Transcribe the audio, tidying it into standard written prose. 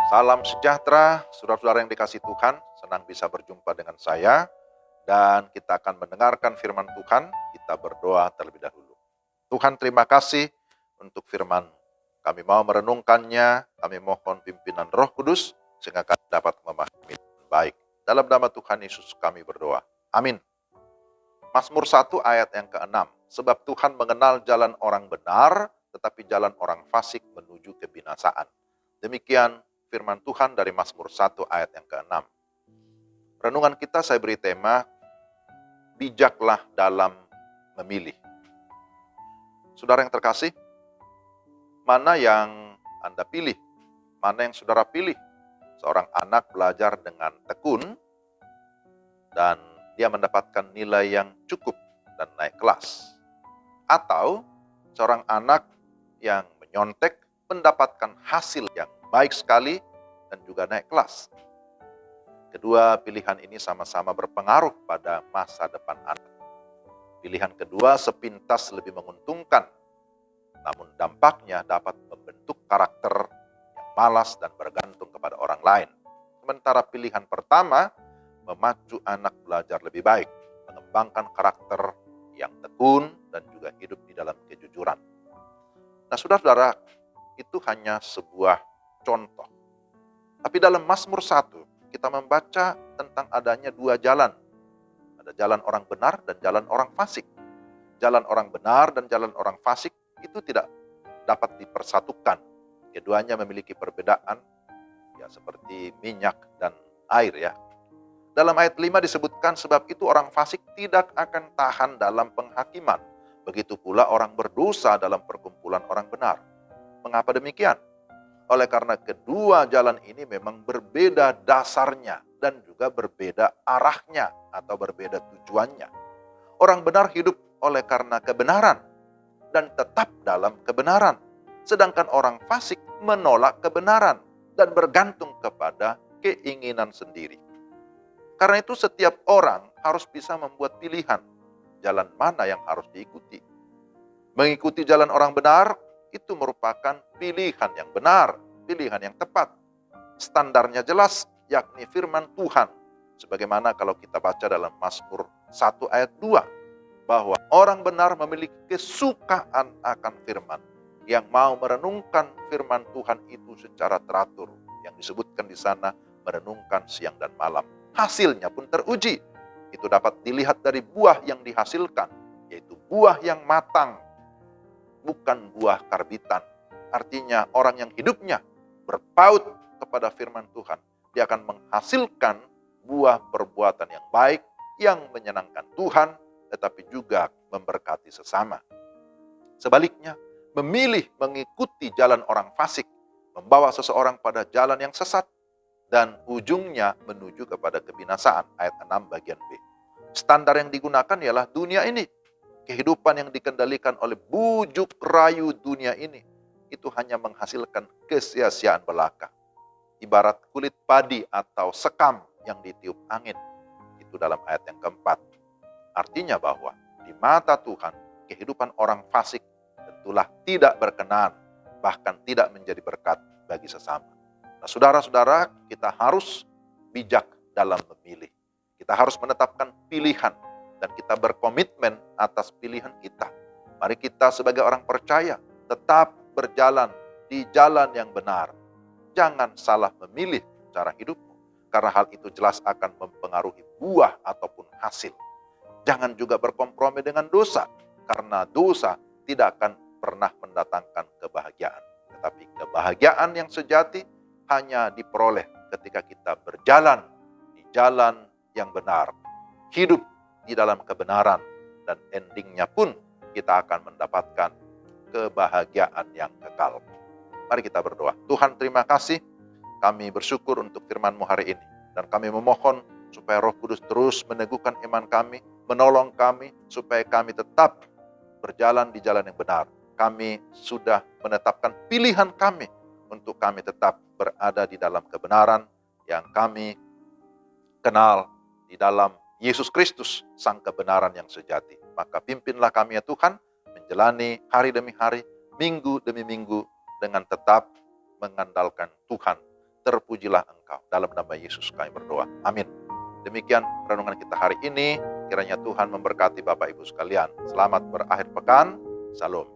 Salam sejahtera, saudara-saudara yang dikasihi Tuhan. Senang bisa berjumpa dengan saya. Dan kita akan mendengarkan firman Tuhan. Kita berdoa terlebih dahulu. Tuhan, terima kasih untuk firman. Kami mau merenungkannya. Kami mohon pimpinan Roh Kudus sehingga kami dapat memahami dengan baik. Dalam nama Tuhan Yesus kami berdoa. Amin. Mazmur 1 ayat yang ke-6. Sebab Tuhan mengenal jalan orang benar, tetapi jalan orang fasik menuju kebinasaan. Demikian firman Tuhan dari Mazmur 1 ayat yang ke-6. Renungan kita saya beri tema, bijaklah dalam memilih. Saudara yang terkasih, mana yang Anda pilih? Mana yang saudara pilih? Seorang anak belajar dengan tekun dan dia mendapatkan nilai yang cukup dan naik kelas. Atau seorang anak yang menyontek mendapatkan hasil yang baik sekali dan juga naik kelas. Kedua pilihan ini sama-sama berpengaruh pada masa depan anak. Pilihan kedua sepintas lebih menguntungkan, namun dampaknya dapat membentuk karakter yang malas dan bergantung kepada orang lain. Sementara pilihan pertama memacu anak belajar lebih baik, mengembangkan karakter yang tekun dan juga hidup di dalam kejujuran. Nah, saudara-saudara, itu hanya sebuah contoh. Tapi dalam Mazmur 1, kita membaca tentang adanya dua jalan. Ada jalan orang benar dan jalan orang fasik. Jalan orang benar dan jalan orang fasik itu tidak dapat dipersatukan. Keduanya memiliki perbedaan, ya seperti minyak dan air ya. Dalam ayat 5 disebutkan, sebab itu orang fasik tidak akan tahan dalam penghakiman. Begitu pula orang berdosa dalam perkumpulan orang benar. Mengapa demikian? Oleh karena kedua jalan ini memang berbeda dasarnya dan juga berbeda arahnya atau berbeda tujuannya. Orang benar hidup oleh karena kebenaran dan tetap dalam kebenaran. Sedangkan orang fasik menolak kebenaran dan bergantung kepada keinginan sendiri. Karena itu setiap orang harus bisa membuat pilihan jalan mana yang harus diikuti. Mengikuti jalan orang benar itu merupakan pilihan yang benar, pilihan yang tepat. Standarnya jelas, yakni firman Tuhan. Sebagaimana kalau kita baca dalam Mazmur 1 ayat 2, bahwa orang benar memiliki kesukaan akan firman, yang mau merenungkan firman Tuhan itu secara teratur. Yang disebutkan di sana, merenungkan siang dan malam. Hasilnya pun teruji. Itu dapat dilihat dari buah yang dihasilkan, yaitu buah yang matang, bukan buah karbitan. Artinya orang yang hidupnya berpaut kepada firman Tuhan, dia akan menghasilkan buah perbuatan yang baik, yang menyenangkan Tuhan, tetapi juga memberkati sesama. Sebaliknya, memilih mengikuti jalan orang fasik, membawa seseorang pada jalan yang sesat, dan ujungnya menuju kepada kebinasaan. Ayat 6 bagian B. Standar yang digunakan ialah dunia ini. Kehidupan yang dikendalikan oleh bujuk rayu dunia ini, itu hanya menghasilkan kesia-siaan belaka. Ibarat kulit padi atau sekam yang ditiup angin. Itu dalam ayat yang keempat. Artinya bahwa di mata Tuhan, kehidupan orang fasik tentulah tidak berkenan, bahkan tidak menjadi berkat bagi sesama. Nah, saudara-saudara, kita harus bijak dalam memilih. Kita harus menetapkan pilihan dan kita berkomitmen atas pilihan kita. Mari kita sebagai orang percaya tetap berjalan di jalan yang benar. Jangan salah memilih cara hidupmu, karena hal itu jelas akan mempengaruhi buah ataupun hasil. Jangan juga berkompromi dengan dosa, karena dosa tidak akan pernah mendatangkan kebahagiaan. Tetapi kebahagiaan yang sejati hanya diperoleh ketika kita berjalan di jalan yang benar, hidup di dalam kebenaran, dan endingnya pun kita akan mendapatkan kebahagiaan yang kekal. Mari kita berdoa. Tuhan, terima kasih, kami bersyukur untuk firman-Mu hari ini, dan kami memohon supaya Roh Kudus terus meneguhkan iman kami, menolong kami supaya kami tetap berjalan di jalan yang benar. Kami sudah menetapkan pilihan kami untuk kami tetap berada di dalam kebenaran yang kami kenal di dalam Yesus Kristus, Sang kebenaran yang sejati. Maka pimpinlah kami ya Tuhan, menjalani hari demi hari, minggu demi minggu, dengan tetap mengandalkan Tuhan, terpujilah Engkau. Dalam nama Yesus kami berdoa. Amin. Demikian renungan kita hari ini. Kiranya Tuhan memberkati Bapak Ibu sekalian. Selamat berakhir pekan. Salam.